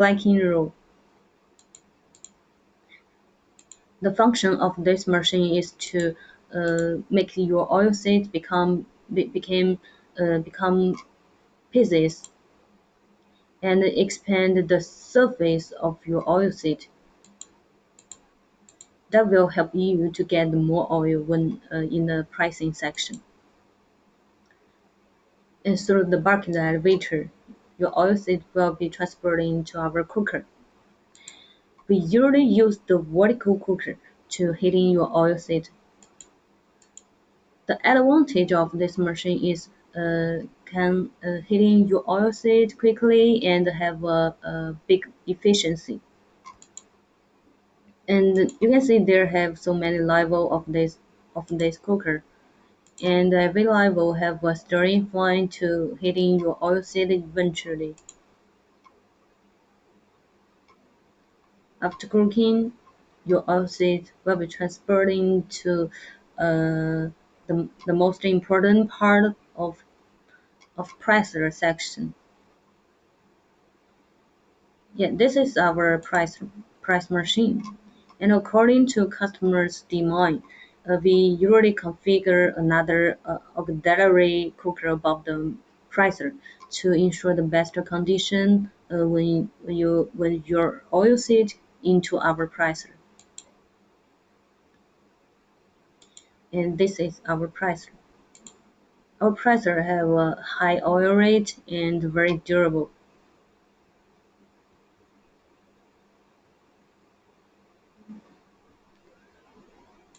blanking rule. The function of this machine is to make your oil seed become pieces and expand the surface of your oil seed. That will help you to get more oil when in the pricing section. And through the bucket elevator, your oil seed will be transferred into our cooker. We usually use the vertical cooker to heating your oil seed. The advantage of this machine is can heating your oil seed quickly and have a big efficiency. And you can see there have so many level of this cooker, and every level have a stirring point to heating your oil seed eventually. After cooking, your oil seed will be transferred into the most important part of presser section. Yeah, this is our price machine. And according to customers' demand, we usually configure another auxiliary cooker above the presser to ensure the best condition when your oil seed into our presser. And this is our presser. Our presser have a high oil rate and very durable.